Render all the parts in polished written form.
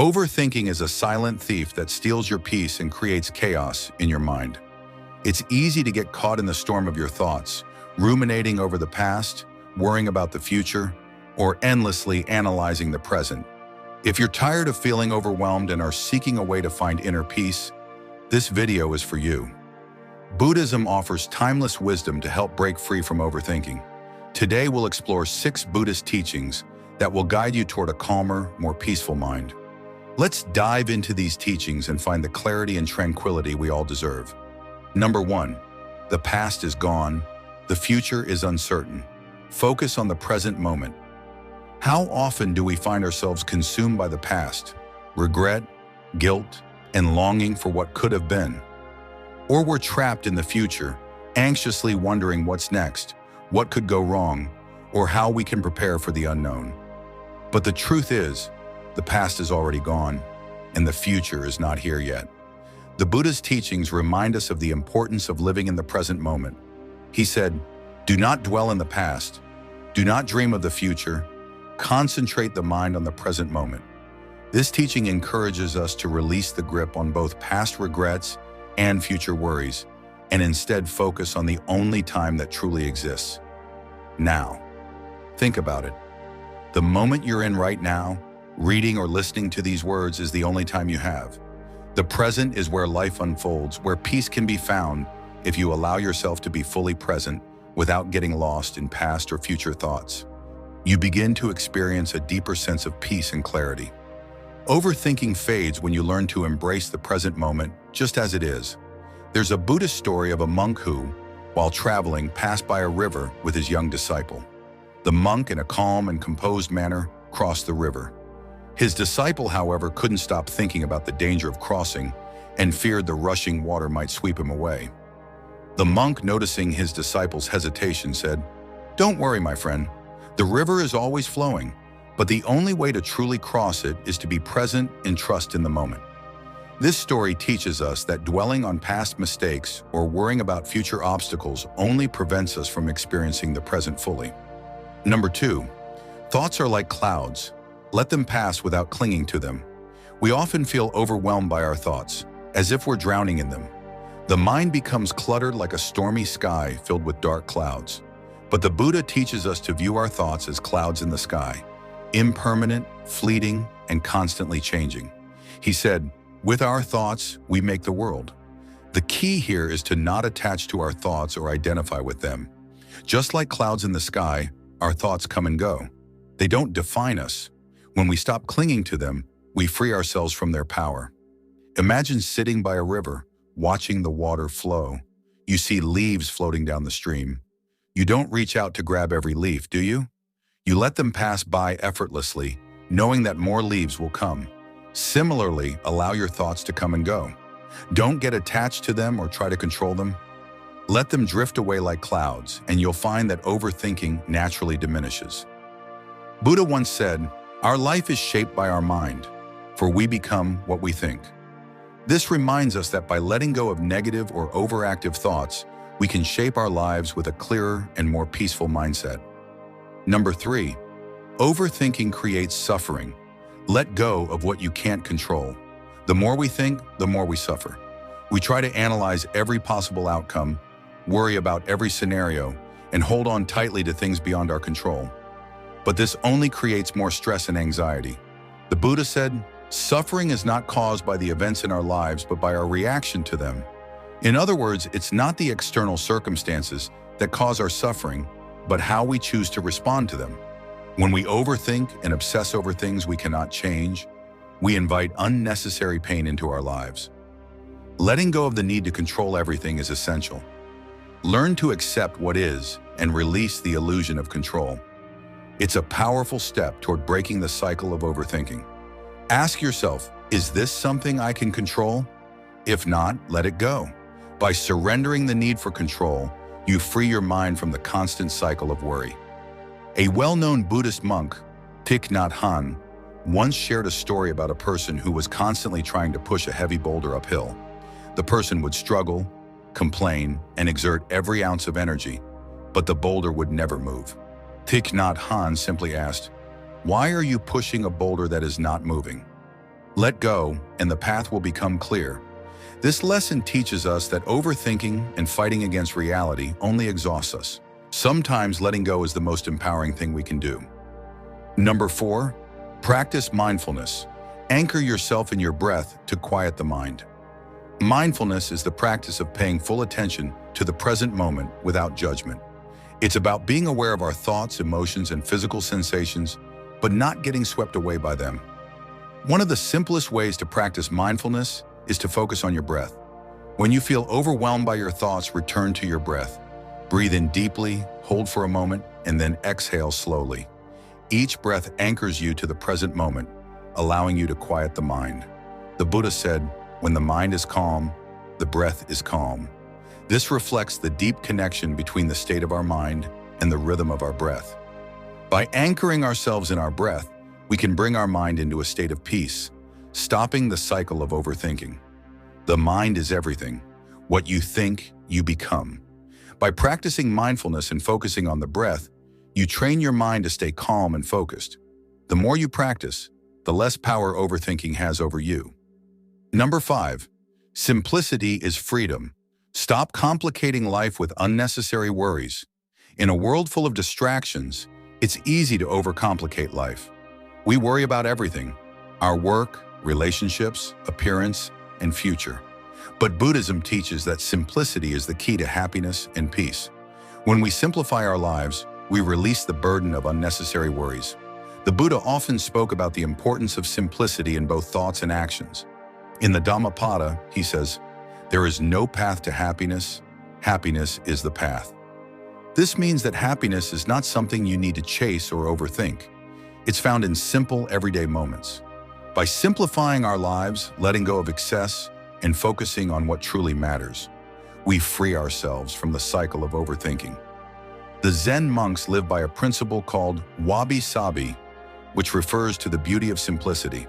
Overthinking is a silent thief that steals your peace and creates chaos in your mind. It's easy to get caught in the storm of your thoughts, ruminating over the past, worrying about the future, or endlessly analyzing the present. If you're tired of feeling overwhelmed and are seeking a way to find inner peace, this video is for you. Buddhism offers timeless wisdom to help break free from overthinking. Today we'll explore 6 Buddhist teachings that will guide you toward a calmer, more peaceful mind. Let's dive into these teachings and find the clarity and tranquility we all deserve. Number 1. The past is gone. The future is uncertain. Focus on the present moment. How often do we find ourselves consumed by the past, regret, guilt, and longing for what could have been? Or we're trapped in the future, anxiously wondering what's next, what could go wrong, or how we can prepare for the unknown. But the truth is, the past is already gone, and the future is not here yet. The Buddha's teachings remind us of the importance of living in the present moment. He said, "Do not dwell in the past. Do not dream of the future. Concentrate the mind on the present moment." This teaching encourages us to release the grip on both past regrets and future worries, and instead focus on the only time that truly exists: now. Think about it. The moment you're in right now, reading or listening to these words, is the only time you have. The present is where life unfolds, where peace can be found if you allow yourself to be fully present without getting lost in past or future thoughts. You begin to experience a deeper sense of peace and clarity. Overthinking fades when you learn to embrace the present moment just as it is. There's a Buddhist story of a monk who, while traveling, passed by a river with his young disciple. The monk, in a calm and composed manner, crossed the river. His disciple, however, couldn't stop thinking about the danger of crossing and feared the rushing water might sweep him away. The monk, noticing his disciple's hesitation, said, "Don't worry, my friend. The river is always flowing, but the only way to truly cross it is to be present and trust in the moment." This story teaches us that dwelling on past mistakes or worrying about future obstacles only prevents us from experiencing the present fully. Number 2, thoughts are like clouds. Let them pass without clinging to them. We often feel overwhelmed by our thoughts, as if we're drowning in them. The mind becomes cluttered like a stormy sky filled with dark clouds. But the Buddha teaches us to view our thoughts as clouds in the sky, impermanent, fleeting, and constantly changing. He said, "With our thoughts, we make the world." The key here is to not attach to our thoughts or identify with them. Just like clouds in the sky, our thoughts come and go. They don't define us. When we stop clinging to them, we free ourselves from their power. Imagine sitting by a river, watching the water flow. You see leaves floating down the stream. You don't reach out to grab every leaf, do you? You let them pass by effortlessly, knowing that more leaves will come. Similarly, allow your thoughts to come and go. Don't get attached to them or try to control them. Let them drift away like clouds, and you'll find that overthinking naturally diminishes. Buddha once said, "Our life is shaped by our mind, for we become what we think." This reminds us that by letting go of negative or overactive thoughts, we can shape our lives with a clearer and more peaceful mindset. Number 3, overthinking creates suffering. Let go of what you can't control. The more we think, the more we suffer. We try to analyze every possible outcome, worry about every scenario, and hold on tightly to things beyond our control. But this only creates more stress and anxiety. The Buddha said, "Suffering is not caused by the events in our lives, but by our reaction to them." In other words, it's not the external circumstances that cause our suffering, but how we choose to respond to them. When we overthink and obsess over things we cannot change, we invite unnecessary pain into our lives. Letting go of the need to control everything is essential. Learn to accept what is and release the illusion of control. It's a powerful step toward breaking the cycle of overthinking. Ask yourself, is this something I can control? If not, let it go. By surrendering the need for control, you free your mind from the constant cycle of worry. A well-known Buddhist monk, Thich Nhat Hanh, once shared a story about a person who was constantly trying to push a heavy boulder uphill. The person would struggle, complain, and exert every ounce of energy, but the boulder would never move. Thich Nhat Hanh simply asked, "Why are you pushing a boulder that is not moving?" Let go, and the path will become clear. This lesson teaches us that overthinking and fighting against reality only exhausts us. Sometimes letting go is the most empowering thing we can do. Number 4, practice mindfulness. Anchor yourself in your breath to quiet the mind. Mindfulness is the practice of paying full attention to the present moment without judgment. It's about being aware of our thoughts, emotions, and physical sensations, but not getting swept away by them. One of the simplest ways to practice mindfulness is to focus on your breath. When you feel overwhelmed by your thoughts, return to your breath. Breathe in deeply, hold for a moment, and then exhale slowly. Each breath anchors you to the present moment, allowing you to quiet the mind. The Buddha said, "When the mind is calm, the breath is calm." This reflects the deep connection between the state of our mind and the rhythm of our breath. By anchoring ourselves in our breath, we can bring our mind into a state of peace, stopping the cycle of overthinking. The mind is everything. What you think, you become. By practicing mindfulness and focusing on the breath, you train your mind to stay calm and focused. The more you practice, the less power overthinking has over you. Number 5, simplicity is freedom. Stop complicating life with unnecessary worries. In a world full of distractions, it's easy to overcomplicate life. We worry about everything: our work, relationships, appearance, and future. But Buddhism teaches that simplicity is the key to happiness and peace. When we simplify our lives, we release the burden of unnecessary worries. The Buddha often spoke about the importance of simplicity in both thoughts and actions. In the Dhammapada, he says, "There is no path to happiness. Happiness is the path." This means that happiness is not something you need to chase or overthink. It's found in simple, everyday moments. By simplifying our lives, letting go of excess, and focusing on what truly matters, we free ourselves from the cycle of overthinking. The Zen monks live by a principle called wabi-sabi, which refers to the beauty of simplicity.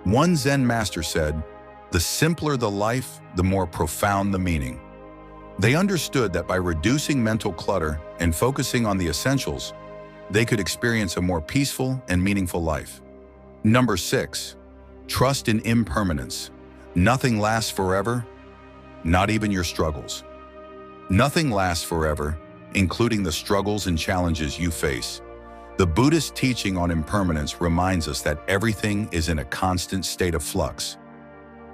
One Zen master said, "The simpler the life, the more profound the meaning." They understood that by reducing mental clutter and focusing on the essentials, they could experience a more peaceful and meaningful life. Number 6, trust in impermanence. Nothing lasts forever, not even your struggles. Nothing lasts forever, including the struggles and challenges you face. The Buddhist teaching on impermanence reminds us that everything is in a constant state of flux.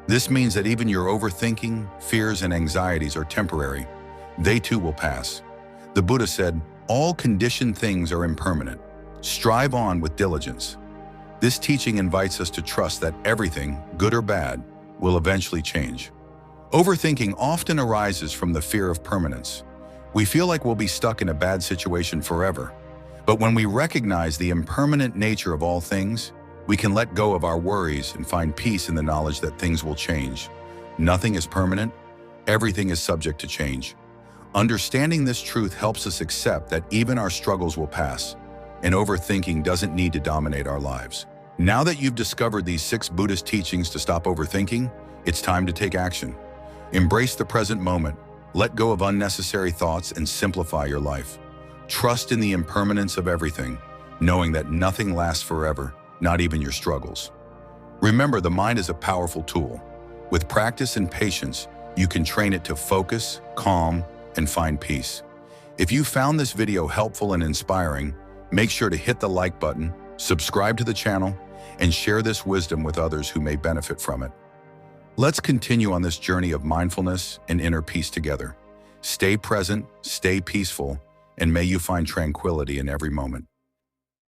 This means that even your overthinking, fears, and anxieties are temporary. They too will pass. The Buddha said, "All conditioned things are impermanent. Strive on with diligence." This teaching invites us to trust that everything, good or bad, will eventually change. Overthinking often arises from the fear of permanence. We feel like we'll be stuck in a bad situation forever. But when we recognize the impermanent nature of all things, we can let go of our worries and find peace in the knowledge that things will change. Nothing is permanent. Everything is subject to change. Understanding this truth helps us accept that even our struggles will pass, and overthinking doesn't need to dominate our lives. Now that you've discovered these 6 Buddhist teachings to stop overthinking, it's time to take action. Embrace the present moment, let go of unnecessary thoughts, and simplify your life. Trust in the impermanence of everything, knowing that nothing lasts forever, not even your struggles. Remember, the mind is a powerful tool. With practice and patience, you can train it to focus, calm, and find peace. If you found this video helpful and inspiring, make sure to hit the like button, subscribe to the channel, and share this wisdom with others who may benefit from it. Let's continue on this journey of mindfulness and inner peace together. Stay present, stay peaceful, and may you find tranquility in every moment.